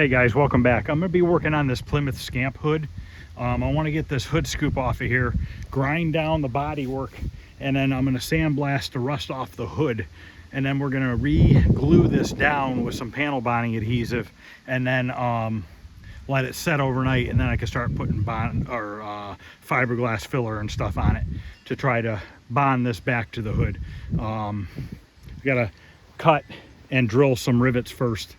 Hey guys, welcome back. I'm going to be working on this Plymouth Scamp hood. I want to get this hood scoop off of here, grind down the body work, and then I'm going to sandblast the rust off the hood. And then we're going to re-glue this down with some panel bonding adhesive, and then let it set overnight, and then I can start putting fiberglass filler and stuff on it to try to bond this back to the hood. Got to cut and drill some rivets first.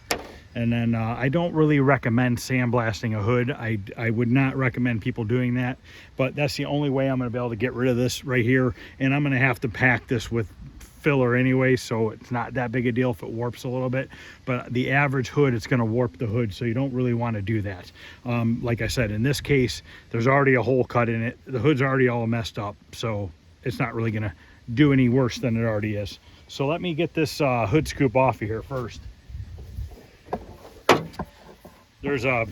And then I don't really recommend sandblasting a hood. I would not recommend people doing that, but that's the only way I'm going to be able to get rid of this right here. And I'm going to have to pack this with filler anyway, so it's not that big a deal if it warps a little bit. But the average hood, it's going to warp the hood, so you don't really want to do that. Like I said, in this case, there's already a hole cut in it. The hood's already all messed up, so it's not really going to do any worse than it already is. So let me get this hood scoop off of here first. There's a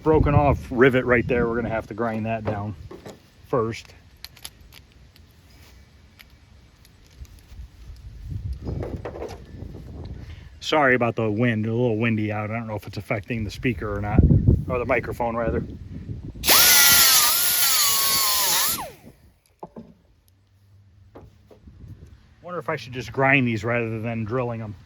broken off rivet right there. We're going to have to grind that down first. Sorry about the wind, a little windy out. I don't know if it's affecting the speaker or not, or the microphone rather. Wonder if I should just grind these rather than drilling them.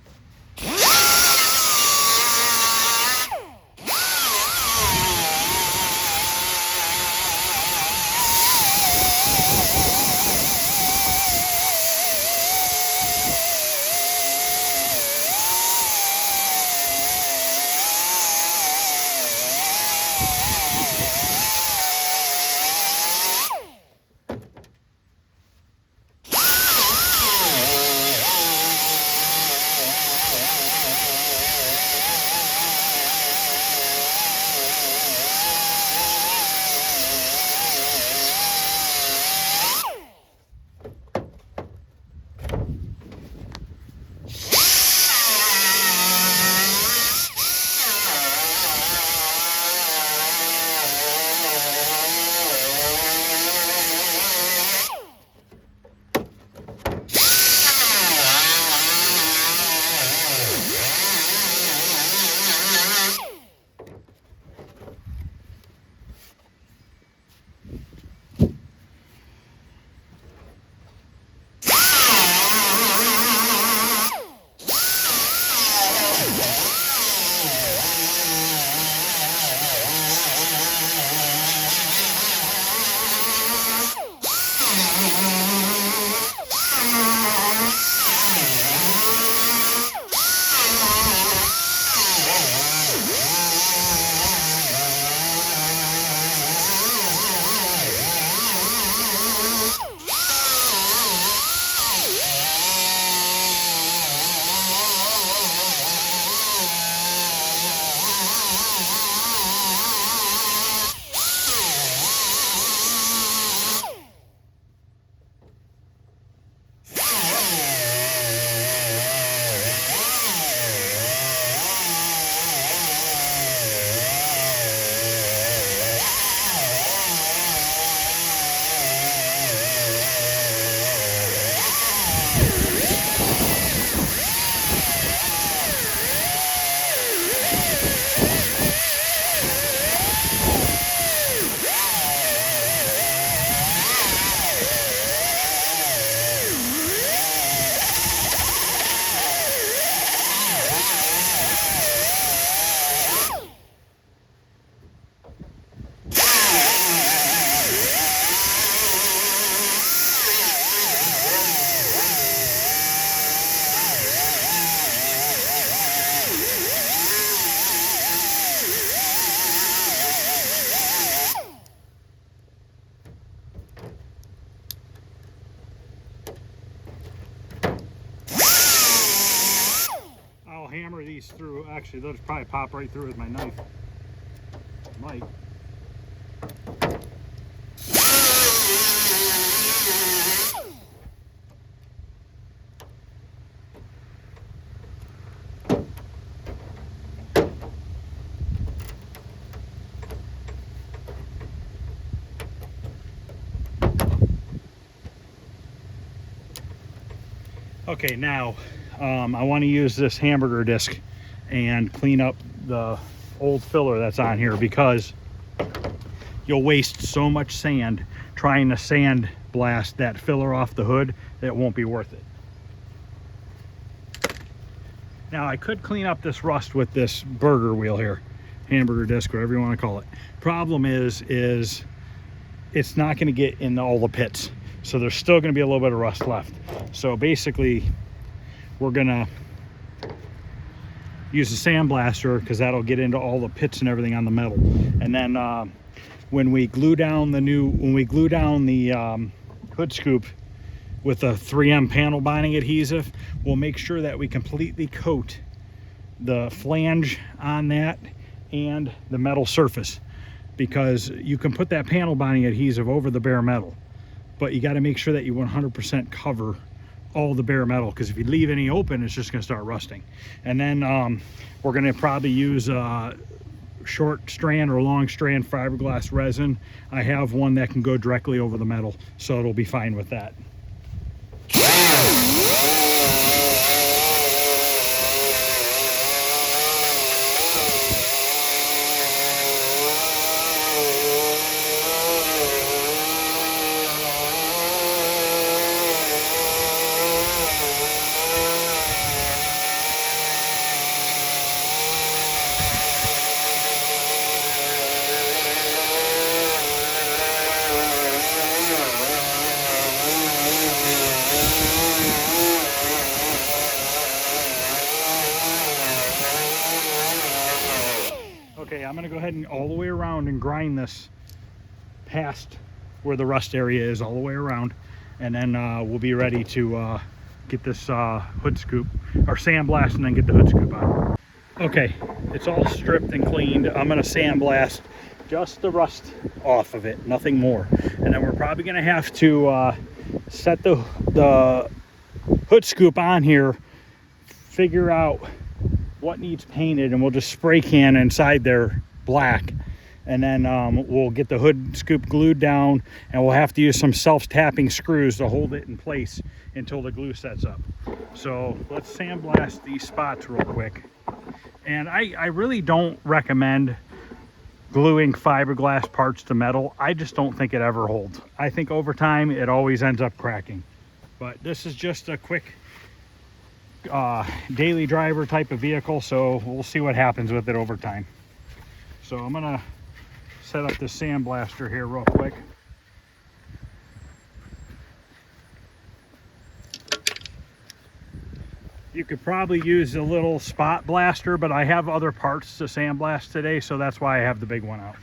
Hammer these through. Actually, they'll just probably pop right through with my knife. Might. Okay, now I want to use this hamburger disc and clean up the old filler that's on here, because you'll waste so much sand trying to sand blast that filler off the hood that it won't be worth it. Now I could clean up this rust with this burger wheel here, hamburger disc, whatever you want to call it. Problem is it's not going to get in all the pits, so there's still going to be a little bit of rust left. So basically we're going to use a sandblaster, because that'll get into all the pits and everything on the metal. And then when we glue down the hood scoop with a 3M panel binding adhesive, we'll make sure that we completely coat the flange on that and the metal surface, because you can put that panel binding adhesive over the bare metal, but you got to make sure that you 100% cover all the bare metal, because if you leave any open, it's just going to start rusting. And then we're going to probably use short strand or long strand fiberglass resin. I have one that can go directly over the metal, so it'll be fine with that. Okay, I'm gonna go ahead and all the way around and grind this past where the rust area is, all the way around, and then we'll be ready to get this hood scoop or sandblast, and then get the hood scoop on. Okay, it's all stripped and cleaned. I'm gonna sandblast just the rust off of it, nothing more. And then we're probably gonna have to set the hood scoop on here, figure out what needs painted, and we'll just spray can inside there black, and then we'll get the hood scoop glued down, and we'll have to use some self-tapping screws to hold it in place until the glue sets up. So let's sandblast these spots real quick. And I really don't recommend gluing fiberglass parts to metal. I just don't think it ever holds. I think over time it always ends up cracking. But this is just a quick daily driver type of vehicle, so we'll see what happens with it over time. So I'm gonna set up this sandblaster here real quick. You could probably use a little spot blaster, but I have other parts to sandblast today, so that's why I have the big one out.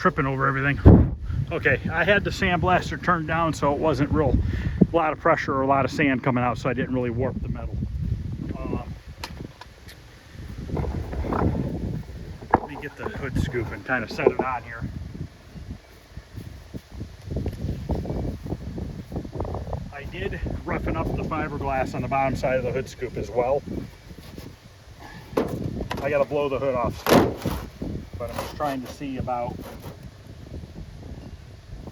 tripping over everything. Okay, I had the sandblaster turned down so it wasn't a lot of pressure or a lot of sand coming out, so I didn't really warp the metal. Let me get the hood scoop and kind of set it on here. I did roughen up the fiberglass on the bottom side of the hood scoop as well. I gotta blow the hood off still, but I'm just trying to see about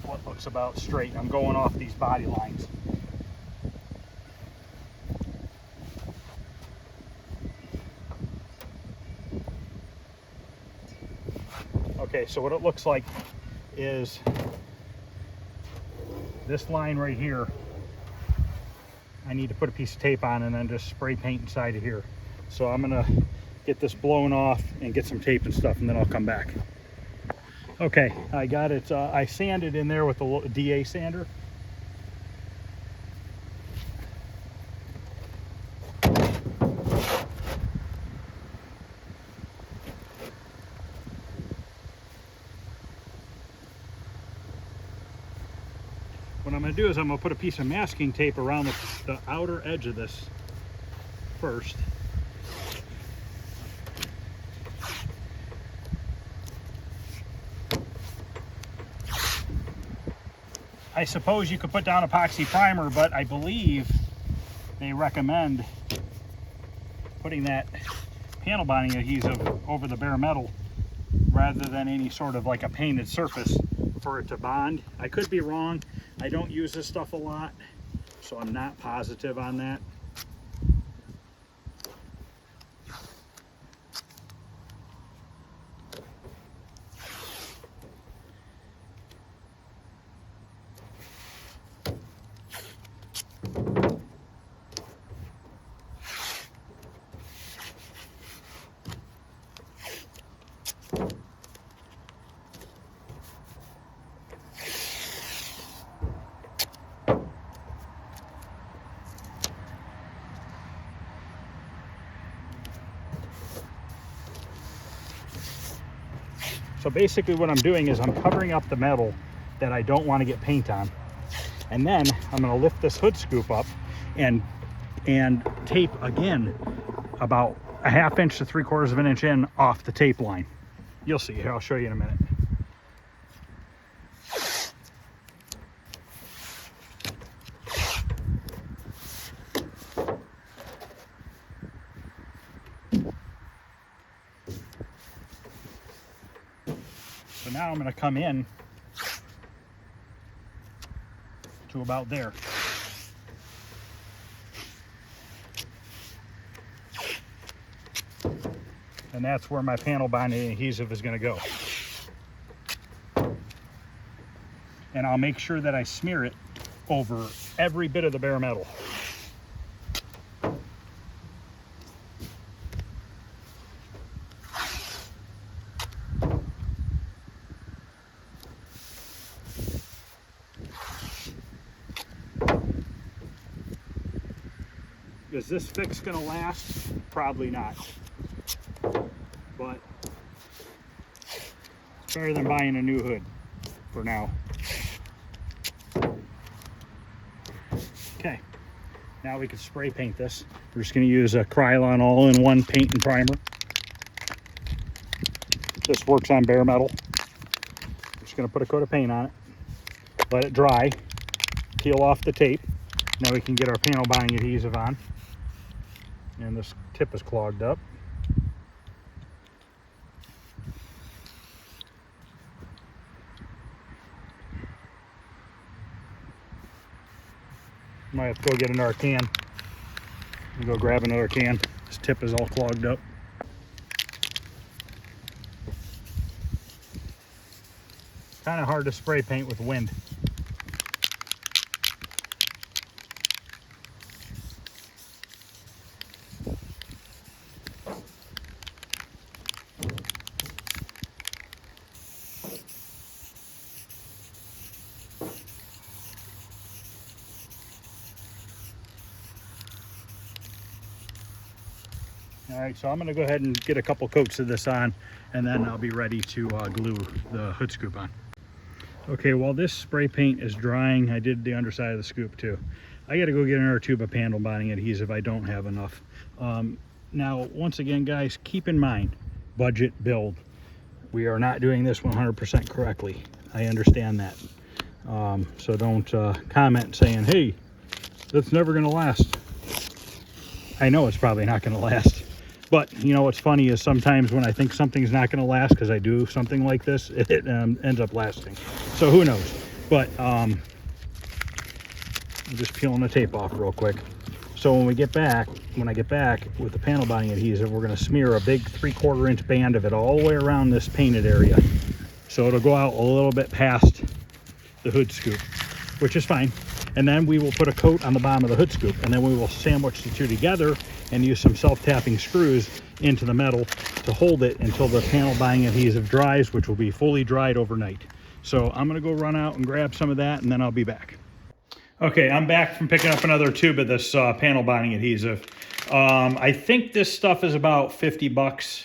what looks about straight. I'm going off these body lines. Okay, so what it looks like is this line right here. I need to put a piece of tape on and then just spray paint inside of here. So I'm gonna get this blown off and get some tape and stuff, and then I'll come back. Okay, I got it. I sanded in there with a DA sander. What I'm going to do is I'm going to put a piece of masking tape around the outer edge of this first. I suppose you could put down epoxy primer, but I believe they recommend putting that panel bonding adhesive over the bare metal rather than any sort of like a painted surface for it to bond. I could be wrong. I don't use this stuff a lot, so I'm not positive on that. So basically what I'm doing is I'm covering up the metal that I don't want to get paint on. And then I'm going to lift this hood scoop up and tape again about a 1/2 inch to 3/4 of an inch in off the tape line. You'll see here, I'll show you in a minute. So now I'm going to come in to about there. And that's where my panel bonding adhesive is going to go. And I'll make sure that I smear it over every bit of the bare metal. Is this fix going to last? Probably not. But it's better than buying a new hood for now. Okay, now we can spray paint this. We're just going to use a Krylon all-in-one paint and primer. This works on bare metal. We're just going to put a coat of paint on it, let it dry, peel off the tape. Now we can get our panel bonding adhesive on. And this tip is clogged up. Might have to go get another can. Go grab another can. This tip is all clogged up. Kind of hard to spray paint with wind. All right, so I'm gonna go ahead and get a couple coats of this on, and then I'll be ready to glue the hood scoop on. Okay, while this spray paint is drying, I did the underside of the scoop too. I gotta go get another tube of panel bonding adhesive. I don't have enough. Now, once again, guys, keep in mind, budget build. We are not doing this 100% correctly. I understand that. So don't comment saying, hey, that's never gonna last. I know it's probably not gonna last. But you know what's funny is sometimes when I think something's not going to last because I do something like this, it ends up lasting. So who knows? But I'm just peeling the tape off real quick. So when I get back with the panel bonding adhesive, we're going to smear a big 3/4 inch band of it all the way around this painted area. So it'll go out a little bit past the hood scoop, which is fine. And then we will put a coat on the bottom of the hood scoop, and then we will sandwich the two together and use some self-tapping screws into the metal to hold it until the panel bonding adhesive dries, which will be fully dried overnight. So I'm gonna go run out and grab some of that, and then I'll be back. Okay, I'm back from picking up another tube of this panel bonding adhesive. I think this stuff is about 50 bucks.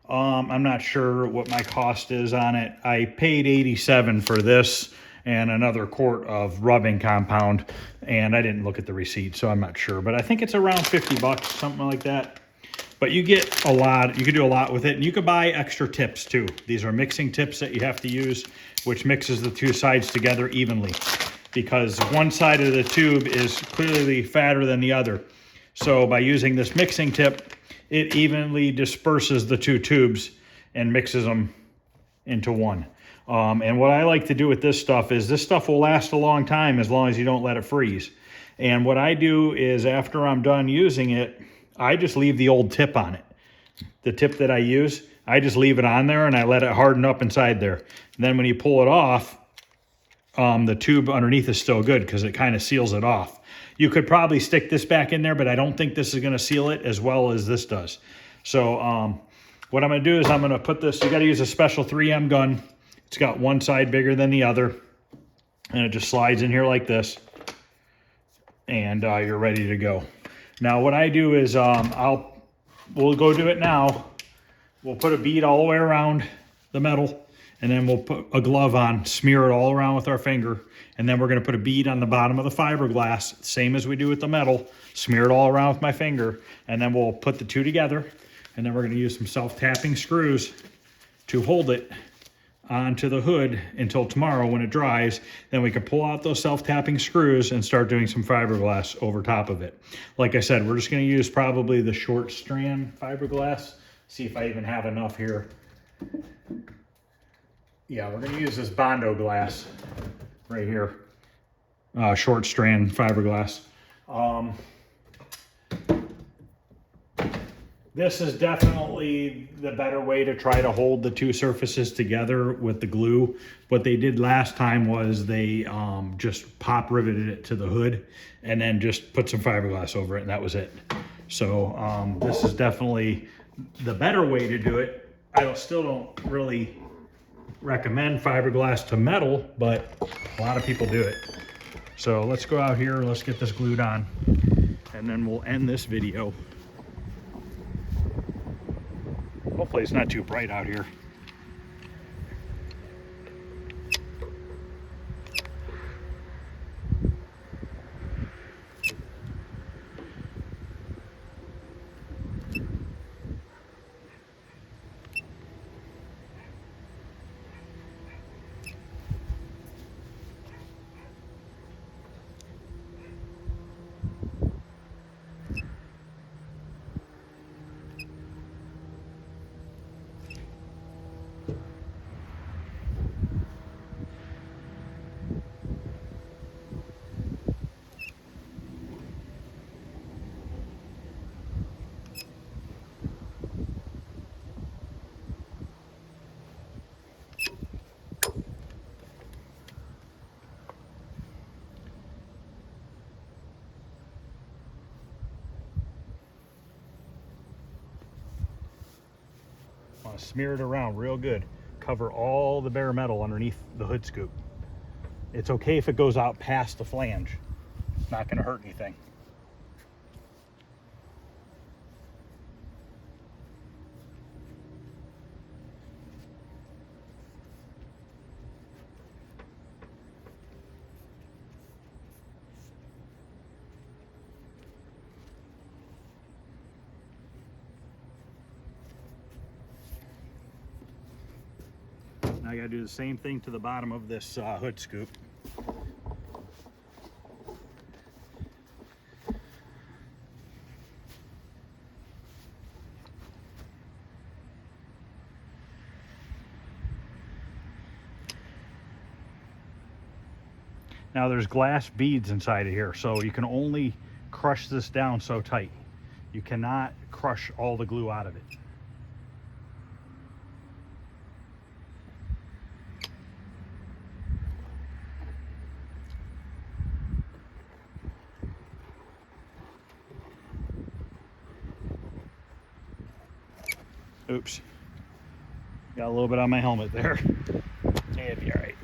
I'm not sure what my cost is on it. I paid 87 for this and another quart of rubbing compound, and I didn't look at the receipt, so I'm not sure, but I think it's around 50 bucks, something like that. But you get a lot, you can do a lot with it, and you could buy extra tips too. These are mixing tips that you have to use, which mixes the two sides together evenly, because one side of the tube is clearly fatter than the other. So by using this mixing tip, it evenly disperses the two tubes and mixes them into one. And what I like to do with this stuff is this stuff will last a long time as long as you don't let it freeze. And what I do is after I'm done using it, I just leave the old tip on it. The tip that I use, I just leave it on there and I let it harden up inside there. And then when you pull it off, the tube underneath is still good because it kind of seals it off. You could probably stick this back in there, but I don't think this is going to seal it as well as this does. So what I'm going to do is I'm going to put this, you got to use a special 3M gun. It's got one side bigger than the other, and it just slides in here like this, and you're ready to go. Now what I do is we'll go do it now. We'll put a bead all the way around the metal, and then we'll put a glove on, smear it all around with our finger, and then we're going to put a bead on the bottom of the fiberglass, same as we do with the metal, smear it all around with my finger, and then we'll put the two together, and then we're going to use some self-tapping screws to hold it onto the hood until tomorrow when it dries. Then we can pull out those self-tapping screws and start doing some fiberglass over top of it. Like I said, we're just going to use probably the short strand fiberglass. See if I even have enough here. Yeah, we're going to use this Bondo glass right here. Short strand fiberglass. This is definitely the better way to try to hold the two surfaces together with the glue. What they did last time was they just pop riveted it to the hood and then just put some fiberglass over it, and that was it. So this is definitely the better way to do it. I still don't really recommend fiberglass to metal, but a lot of people do it. So let's go out here, let's get this glued on, and then we'll end this video. Hopefully it's not too bright out here. Smear it around real good. Cover all the bare metal underneath the hood scoop. It's okay if it goes out past the flange. It's not going to hurt anything. Now I gotta do the same thing to the bottom of this hood scoop. Now there's glass beads inside of here, so you can only crush this down so tight. You cannot crush all the glue out of it. Oops, got a little bit on my helmet there. It'll be all right.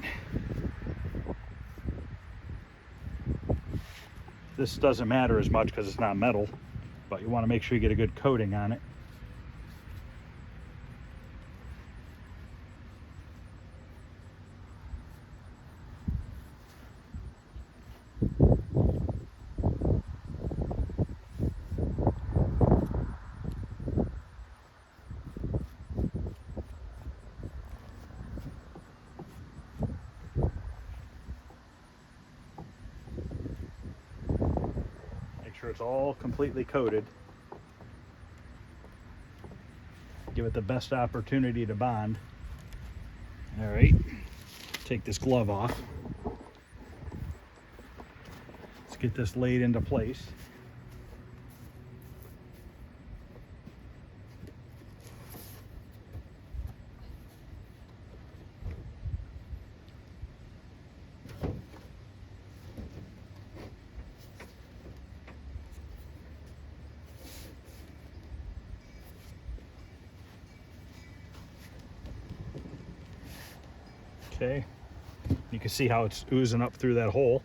This doesn't matter as much because it's not metal, but you want to make sure you get a good coating on it. Make sure it's all completely coated. Give it the best opportunity to bond. All right, take this glove off. Let's get this laid into place. Okay, you can see how it's oozing up through that hole.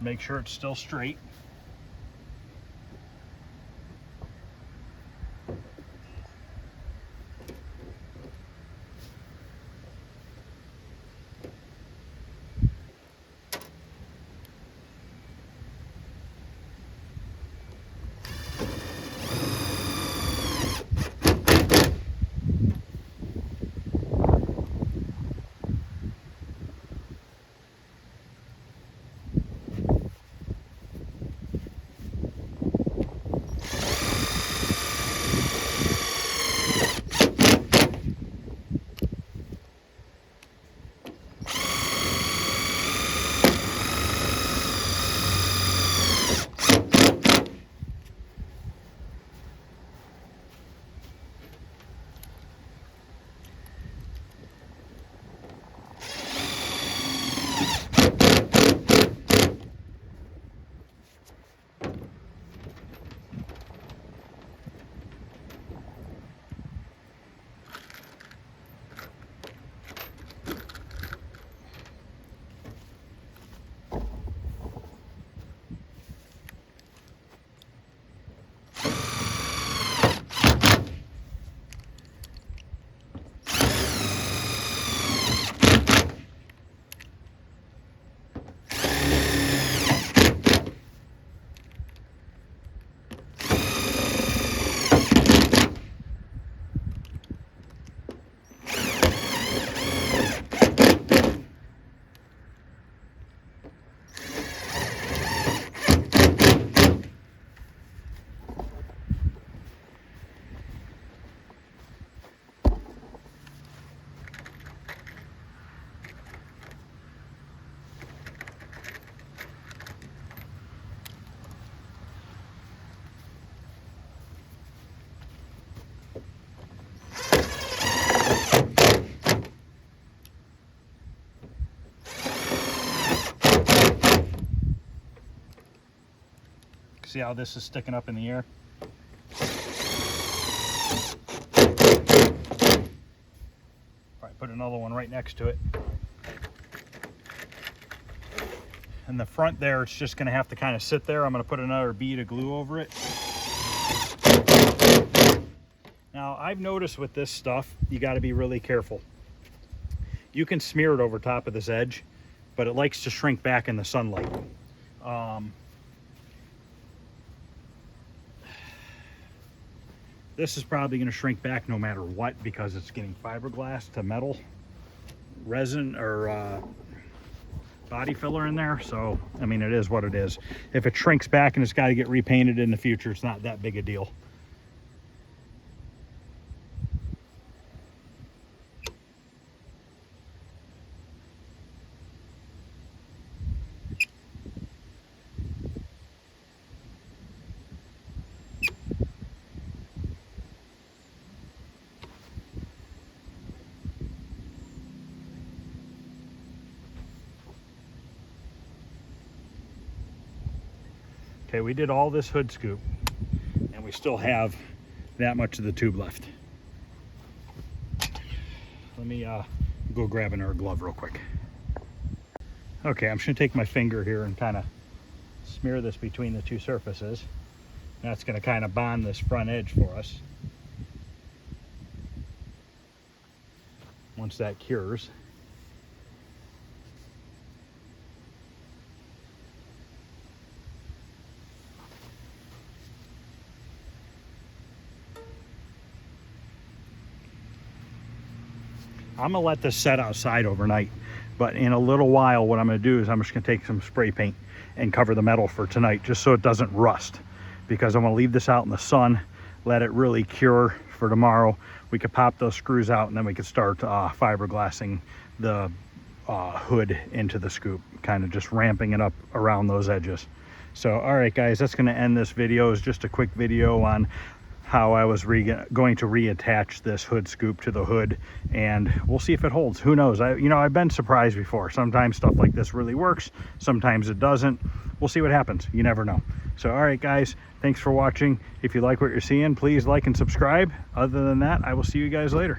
Make sure it's still straight. See how this is sticking up in the air? All right, put another one right next to it. In the front there, it's just going to have to kind of sit there. I'm going to put another bead of glue over it. Now, I've noticed with this stuff, you got to be really careful. You can smear it over top of this edge, but it likes to shrink back in the sunlight. This is probably going to shrink back no matter what, because it's getting fiberglass to metal resin or body filler in there. So, I mean, it is what it is. If it shrinks back and it's got to get repainted in the future, it's not that big a deal. Okay, we did all this hood scoop and we still have that much of the tube left. Let me go grab another glove real quick. Okay, I'm just gonna take my finger here and kind of smear this between the two surfaces. That's gonna kind of bond this front edge for us. Once that cures. I'm gonna let this set outside overnight, but in a little while what I'm gonna do is I'm just gonna take some spray paint and cover the metal for tonight, just so it doesn't rust, because I'm gonna leave this out in the sun, let it really cure for tomorrow. We could pop those screws out and then we could start fiberglassing the hood into the scoop, kind of just ramping it up around those edges. So all right guys, that's going to end this video. It's just a quick video on how I was going to reattach this hood scoop to the hood, and we'll see if it holds. Who knows? I've been surprised before. Sometimes stuff like this really works, sometimes it doesn't. We'll see what happens. You never know. So all right guys, thanks for watching. If you like what you're seeing, please like and subscribe. Other than that, I will see you guys later.